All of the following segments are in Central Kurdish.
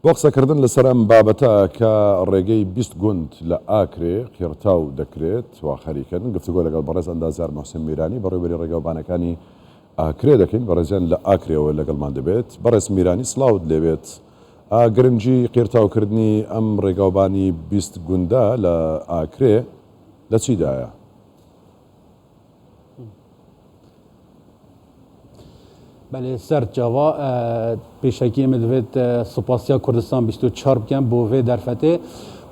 بۆ قسەکردن لەسەر ئەم بابەتە کە ڕێگەی 20 گوند لە ئاکرێ قیرتاو دەکرێت وا خەریکن گفتوگۆ لەگەڵ بەڕێز ئەندازیار محسن میرانی بەڕێوەبەری ڕێگەوبانەکانی ئاکرێ دەکەین بەڕێزیان لە ئاکرێەوە لەگەڵمان دەبێت بەڕێز میرانی سڵاوت لێبێت گرنگجی قیرتاوکردنی ئەم ڕێگاوبانی 20 گوندە لە ئاکرێ لە چیدایە؟ بله سر جوا پیشکی مدوید سپاسیا کردستان 24 بکن بو وی درفته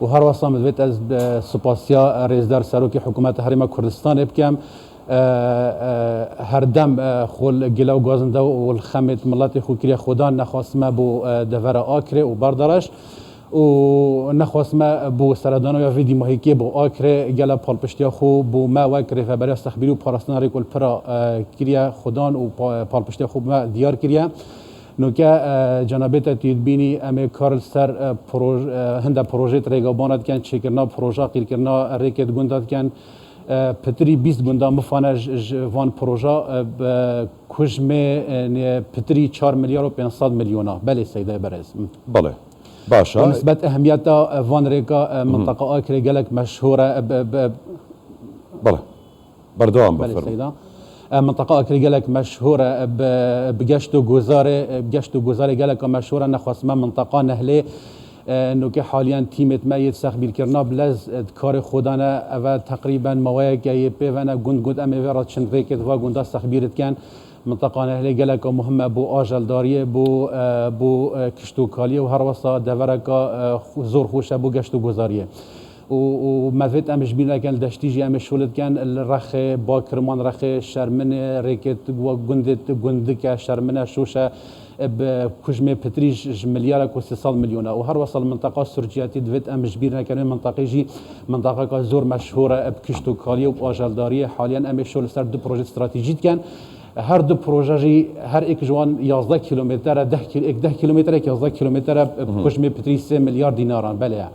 و هر واسه مدوید از سپاسیا رئیسدار سروک حکومت حریم کردستان بکم هر دم خول گلاو گازنده و الخمت ملت خوکری خدا نخواستمه بو دور آکره و بردارش و نخواستمه بو سردان و ویدی ماهیکی بو آکره گلا پالپشتیا خو بو ما وکره و برای استخبیری و پاراستان ریکل پرا کریا خدان و پالپشتیا خو ما دیار کریا نوکه جنابت تید بینی امی کارل سر هنده پروژه ریگابانت کن چکرنا پروژه قیل کرنا ریکت گندات کن پتری 20 گندا مفانه وان پروژه کجمه پتری 4 میلیارد و 500 میلیونه بله سیده برز بله باشا نسبت اهمیت وان ریکا منطقه آکره گلک مشهوره بله بردوام بله بفرم سیده منطقه آکره گلک مشهوره بگشت و گذار گلک مشهوره نخواستم منطقه نهله نو که حالیان تیمت ما یه سخبیر کرنا بلز کار خودانه و تقریبا موایه که یه پیوانه گند امی ورد چند ریکت و گنده سخبیرت کن منطقه نهله گلک مهمه بو آجل داریه بو کشتو کالیه و هر وسط دوره که زور خوشه بو گشت و گذاریه و مدفت امش بین کن دشتیجی امش شولد کن رخ با کرمان رخ شرمن ریکت و گند که شرمن شوشه بكجمه بتريج مليار و 300 مليون و هر وصل منطقه سرجياتي دفت ام جبيرنا كان منطقه جي منطقه زور مشهوره بكشتو كاليه و اجلداريه حاليا ام شغل سر دو بروجي استراتيجيت كان هر دو بروجي هر اك جوان 11 كيلومتر 10 كيلومتر 11 كيلومتر بكجمه بتريج 3 مليار دينار بله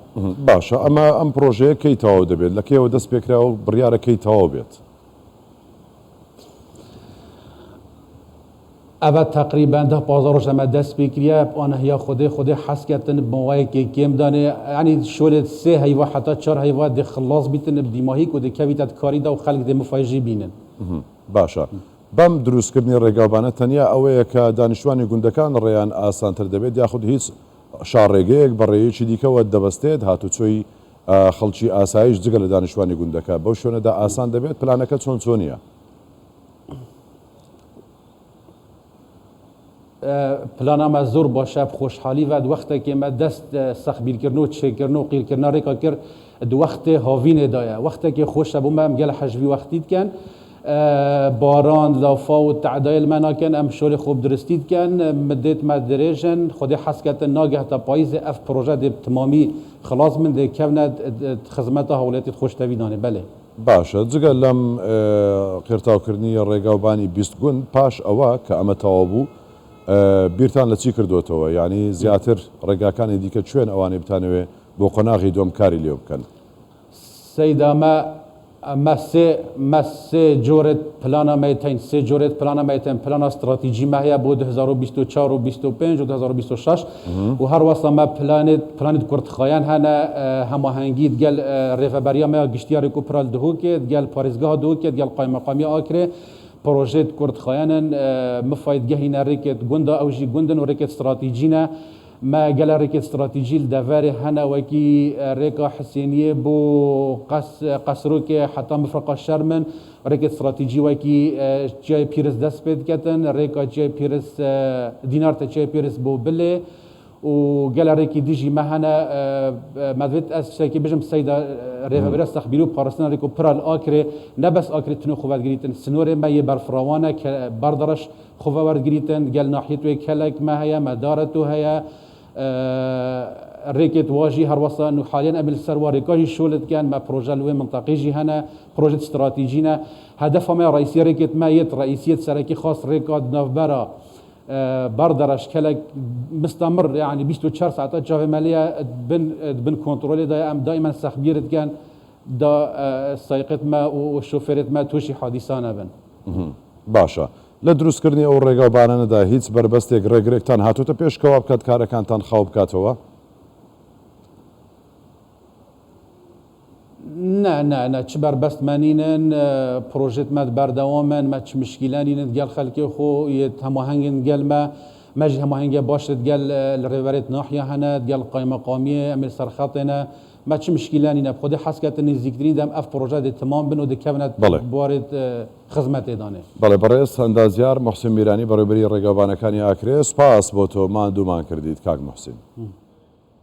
باشا اما ام بروجي كي تاو دبل لكي و دس بكراو برياره كي تاو بيت اول تقریبا 10-15 روز ما دست بکریه آن هیا خود حس کردن بموایی که کم دانه یعنی شولت 3 هیوا حتی 4 هیوا ده خلاص بیتن بدیماهی که ده کویتت کاری دا و خلق ده مفاجی بینن باشا بەم دروستکردنی ڕێگاوبانە تەنیا ئەوەیە کە دانیشتوانی گوندەکان ڕێیان ئاسانتر دەبێت یاخود هیچ شاڕێگەیەک بەڕێیەکی دیکەوە دەبەستێت هاتوچۆی خەڵکی ئاسایش جگە لە دانیشتوانی گوندەکە بەو شوێنەدا ئاسان دەبێت پلانەکە چۆنیە؟ پلانا ما زور باشه خوشحالی و وقتی که ما دست سخبیر کردن چه کردن و قیل کردن ریکا کرد دو وقت هاوین دایا وقتی که خوش بوم هم گل حجوی وقتید کن باران لافا و تعدایل منا کن ام شغل خوب درستید کن مدت ما دريجن خودی حس کردن ناگه تا پاییز اف پروژه ده تمامی خلاص من ده کونه خدمت هولیتی خوش دویدانه بله باشە جگە لەم قیرتاوکردنی ڕێگاوبانی 20 گوند پاش ئەوە کە ئەمە تەواو بوو بیرتان لە چی کردوتەوە یعنی زیاتر ڕێگاکانی دیکە کوێن ئەوانەی بتانەوێ بۆ قۆناغی دۆم کاری لێ بکەن سیدا ما سه جورت پلانا میتین سه جورت پلانا میتین پلانا استراتژی ما هیا بود 2024 و 25 و 2026 و هر واسه ما پلانت کردخایان هنه هماهنگید گل ریفبریا ما گشتیاری کو پرال دهو که گل پاریزگاه دهو که گل قائم مقامی آکره پروژه کردخایانن مفاید گهینا ریکت گندا اوجی گندن و ریکت استراتژینا ما قال ريك استراتيجي الدفاري هنا وكي ريكا حسينيه بو قصروك حتى مفرقه شرمن ريك استراتيجي وكي جاي بيرس دسبيد كتن ريكا جاي بيرس دينار جاي بيرس بو بلي وقال ريكي ديجي ما هنا مدفت اسكي بجم سيدا ريفا برا استخبيرو بارسنا ريكو برال اكري نبس اكري تنو خوات جريتن سنوري ما يبر فراوانه بردرش خوات جريتن قال ناحيته كلك ما هي مدارته هي ريكت واجي هر وصا انه حاليا قبل السروه ريكاجي شولت كان ما بروجه لوي منطقي جي هنا بروجه استراتيجينا هدفها ما رئيسيه ريكت ما يت رئيسيه سركي خاص ريكاد نافبرا بردرش كلك مستمر يعني 24 ساعه جاف ماليه بن كنترول دائما سخبيرت كان دا سايقت ما والشوفيرت ما توشي حادثانه بن باشا لە دروستکردنی ئەو ڕێگەوبانەدا هیچ بربەستێک ڕێگرێکتان هاتوتە پێشکەوە بکات کارەکانتان خاو بکاتەوە؟ نه چ بربەستمانینن پرۆژێتمە بەردەوامن مە چ مشکیلانینن گەل خەلکی خۆ هەماهەنگن گەلمە مەژ هەماهەنگە باشت گەل لە ڕێوەرێت ناحیە هەنە گەل قایمەقامیە ئەمێ سەرخەتێنە ما چ مشکلانی خودی حس کرد نزدیکترین دم اف پروژه د تمام بنو د کابینت بوارد خدمت دانه بله برای اندازیار محسن میرانی برای ڕێگەوبانەکانی ئاکرێ سپاس بۆ تۆ مادوومان کردیت کاک محسن